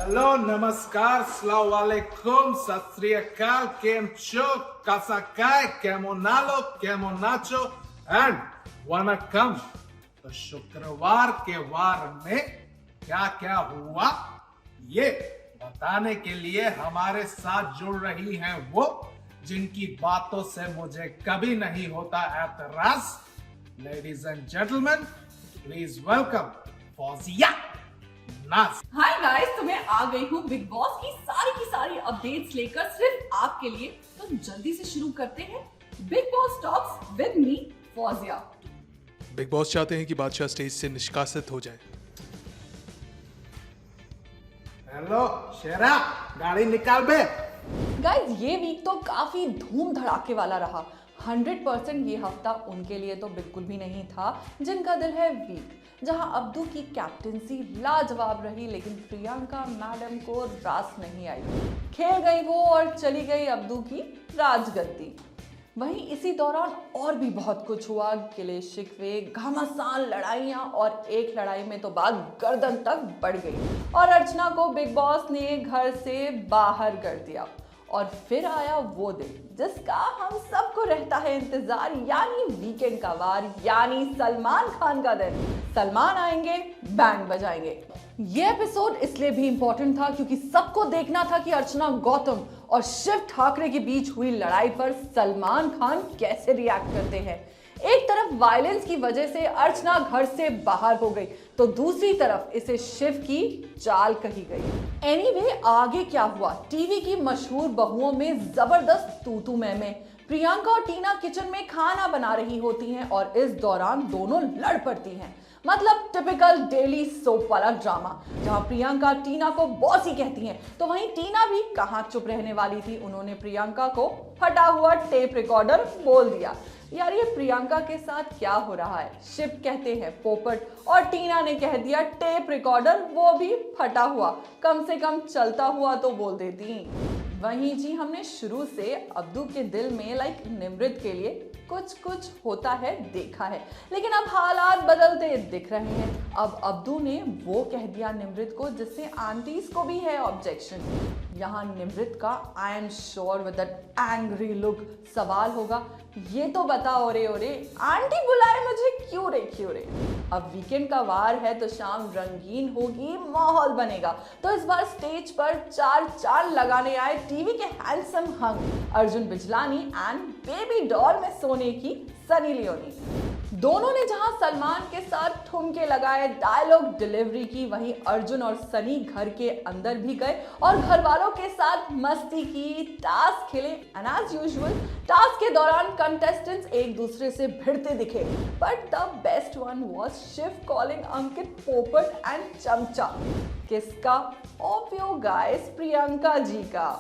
Hello नमस्कार अस्सलाम वालेकुम सत श्री अकाल केम छो कासाकाय केमोनालो केमोनाचो एंड वनकम। तो शुक्रवार के वार में क्या क्या हुआ ये बताने के लिए हमारे साथ जुड़ रही हैं वो जिनकी बातों से मुझे कभी नहीं होता एतराज। Ladies and gentleman please welcome Fauzia Naaz. Hi guys, तो मैं आ गई हूँ बिग बॉस की सारी अपडेट्स लेकर सिर्फ आपके लिए। तो जल्दी से शुरू करते हैं big boss talks with me Fauzia. Big boss चाहते हैं कि बादशाह स्टेज से निष्कासित हो जाए। हेलो शेरा, गाड़ी निकाल बे। गाइस, ये वीक तो काफी धूम धड़ाके वाला रहा। 100% ये हफ्ता उनके लिए तो बिल्कुल भी नहीं था जिनका दिल है वीक। जहां अब्दू की कैप्टेंसी लाजवाब रही, लेकिन प्रियंका मैडम को रास नहीं आई। खेल गई वो और चली गई अब्दू की राजगद्दी। वहीं इसी दौरान और भी बहुत कुछ हुआ। गिले शिकवे, घमासान लड़ाइयाँ, और एक लड़ाई में तो बात गर्दन तक बढ़ गई और अर्चना को बिग बॉस ने घर से बाहर कर दिया। और फिर आया वो दिन जिसका हम सबको रहता है इंतजार, यानी वीकेंड का वार, यानी सलमान खान का दिन। सलमान आएंगे, बैंड बजाएंगे। ये एपिसोड इसलिए भी इंपॉर्टेंट था क्योंकि सबको देखना था कि अर्चना गौतम और शिव ठाकरे के बीच हुई लड़ाई पर सलमान खान कैसे रिएक्ट करते हैं। एक तरफ वायलेंस की वजह से अर्चना घर से बाहर हो गई, तो दूसरी तरफ इसे शिव की चाल कही गई। एनीवे, आगे क्या हुआ? टीवी की मशहूर बहुओं में जबरदस्त तू मैं। प्रियंका और टीना किचन में खाना बना रही होती हैं और इस दौरान दोनों लड़ पड़ती हैं। मतलब टिपिकल डेली सोप वाला ड्रामा, जहां प्रियंका टीना को बॉसी कहती हैं, तो वहीं टीना भी कहां चुप रहने वाली थी। उन्होंने प्रियंका को फटा हुआ टेप रिकॉर्डर बोल दिया। यार, ये प्रियंका के साथ क्या हो रहा है? शिव कहते हैं पोपट और टीना ने कह दिया टेप रिकॉर्डर, वो भी फटा हुआ। कम से कम चलता हुआ तो बोल देती। वहीं जी, हमने शुरू से अब्दू के दिल में निमृत के लिए कुछ होता है देखा है, लेकिन अब हालात बदलते दिख रहे हैं। अब अब्दू ने वो कह दिया निमृत को जिससे आंटीज को भी है ऑब्जेक्शन। यहाँ निमृत का I am sure with that angry look सवाल होगा, ये तो बता ओरे आंटी बुलाए मुझे क्यों रे। अब वीकेंड का वार है तो शाम रंगीन होगी, माहौल बनेगा। तो इस बार स्टेज पर चार चांद लगाने आए टीवी के handsome hung Arjun Bijlani and baby doll में सोने की सनी लियोनी। दोनों ने जहां सलमान के साथ ठुमके लगाए, डायलॉग डिलीवरी की, वहीं अर्जुन और सनी घर के अंदर भी गए और घर वालों के साथ मस्ती की, टास्क खेले। एंड एज यूजुअल टास्क के दौरान कंटेस्टेंट्स एक दूसरे से भिड़ते दिखे, but the best one was Shiv calling Ankit पोपट एंड चमचा। किसका? ऑब्वियस गाइस, प्रियंका जी का।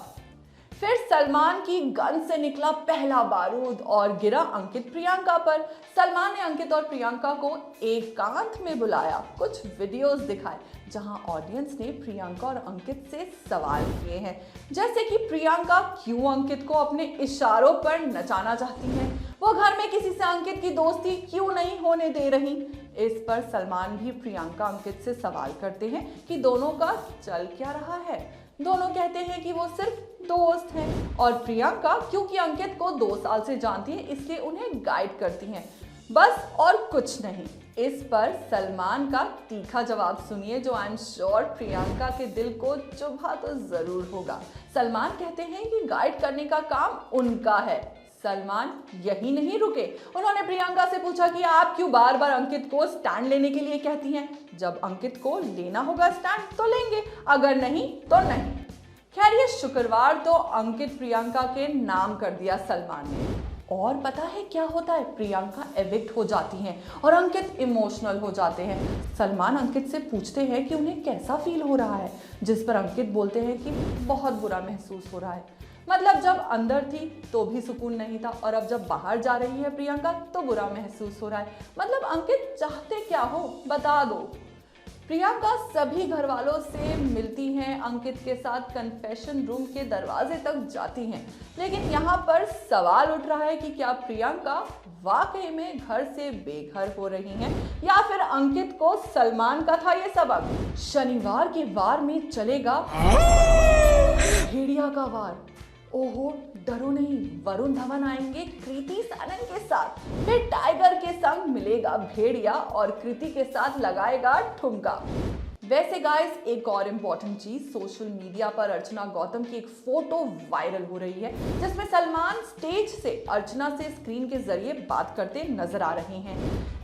फिर सलमान की गन से निकला पहला बारूद और गिरा अंकित प्रियंका पर। सलमान ने अंकित और प्रियंका को एकांत में बुलाया, कुछ वीडियोस दिखाए जहां ऑडियंस ने प्रियंका और अंकित से सवाल किए हैं, जैसे कि प्रियंका क्यों अंकित को अपने इशारों पर नचाना चाहती हैं, वो घर में किसी से अंकित की दोस्ती क्यों नहीं होने दे रही। इस पर सलमान भी प्रियंका अंकित से सवाल करते हैं कि दोनों का चल क्या रहा है। दोनों कहते हैं कि वो सिर्फ दोस्त हैं, और प्रियंका क्योंकि अंकित को 2 साल से जानती है इसलिए उन्हें गाइड करती हैं, बस और कुछ नहीं। इस पर सलमान का तीखा जवाब सुनिए, जो आई एम श्योर प्रियंका के दिल को चुभा तो जरूर होगा। सलमान कहते हैं कि गाइड करने का काम उनका है। सलमान यही नहीं रुके, उन्होंने प्रियंका से पूछा कि आप क्यों बार बार अंकित को स्टैंड लेने के लिए कहती हैं? जब अंकित को लेना होगा स्टैंड तो लेंगे, अगर नहीं तो नहीं। खैर, ये शुक्रवार तो अंकित प्रियंका के नाम कर दिया सलमान ने। और पता है क्या होता है? प्रियंका एविक्ट हो जाती हैं और अंकित इमोशनल हो जाते हैं। सलमान अंकित से पूछते हैं कि उन्हें कैसा फील हो रहा है, जिस पर अंकित बोलते हैं कि बहुत बुरा महसूस हो रहा है। मतलब जब अंदर थी तो भी सुकून नहीं था, और अब जब बाहर जा रही है प्रियंका तो बुरा महसूस हो रहा है। मतलब अंकित चाहते क्या हो, बता दो। प्रियंका सभी घर वालों से मिलती हैं, अंकित के साथ कन्फेशन रूम के दरवाजे तक जाती हैं, लेकिन यहाँ पर सवाल उठ रहा है कि क्या प्रियंका वाकई में घर से बेघर हो रही हैं या फिर अंकित को सलमान का था ये सबक। शनिवार के वार में चलेगा भेड़िया का वार। ओहो, डरो नहीं, वरुण धवन आएंगे कृति सनन के साथ, फिर टाइगर के संग मिलेगा भेड़िया और कृति के साथ लगाएगा ठुमका। वैसे गाइस, एक और इम्पोर्टेंट चीज, सोशल मीडिया पर अर्चना गौतम की एक फोटो वायरल हो रही है जिसमें सलमान स्टेज से अर्चना से स्क्रीन के जरिए बात करते नजर आ रहे हैं।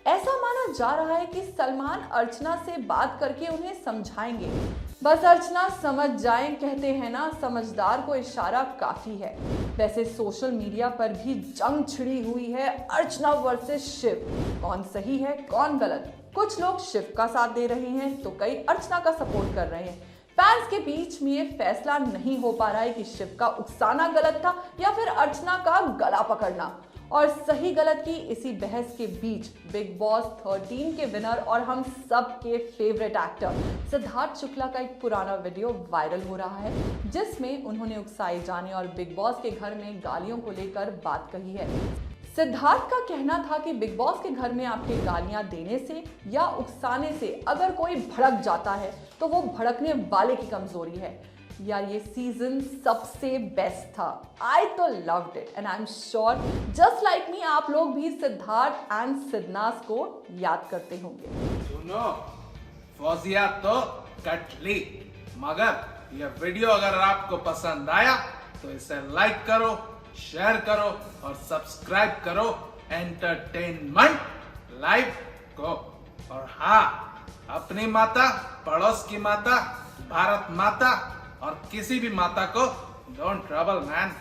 ऐसा माना जा रहा है कि सलमान अर्चना से बात करके उन्हें समझाएंगे, बस अर्चना समझ जाएं, कहते हैं ना, समझदार को इशारा काफी है। वैसे सोशल मीडिया पर भी जंग छिड़ी हुई है अर्चना वर्सेस शिव, कौन सही है कौन गलत। कुछ लोग शिव का साथ दे रहे हैं तो कई अर्चना का सपोर्ट कर रहे हैं। फैंस के बीच में ये फैसला नहीं हो पा रहा है कि शिव का उकसाना गलत था या फिर अर्चना का गला पकड़ना। और सही गलत की इसी बहस के बीच बिग बॉस 13 के विनर और हम सब के फेवरेट एक्टर सिद्धार्थ शुक्ला का एक पुराना वीडियो वायरल हो रहा है जिसमें उन्होंने उकसाए जाने और बिग बॉस के घर में गालियों को लेकर बात कही है। सिद्धार्थ का कहना था कि बिग बॉस के घर में आपके गालियां देने से या उकसाने से अगर कोई भड़क जाता है तो वो भड़कने वाले की कमजोरी है। यार, ये सीजन सबसे बेस्ट था, आई तो loved it and I am sure just like me आप लोग भी सिद्धार्थ एंड सिद्धनास को याद करते होंगे। सुनो, फौजिया तो कट ली, मगर ये वीडियो अगर आपको पसंद आया तो इसे लाइक करो, शेयर करो और सब्सक्राइब करो एंटरटेनमेंट लाइव को। और हाँ, अपनी माता, पड़ोस की माता, भारत माता और किसी भी माता को डोंट ट्रबल मैन।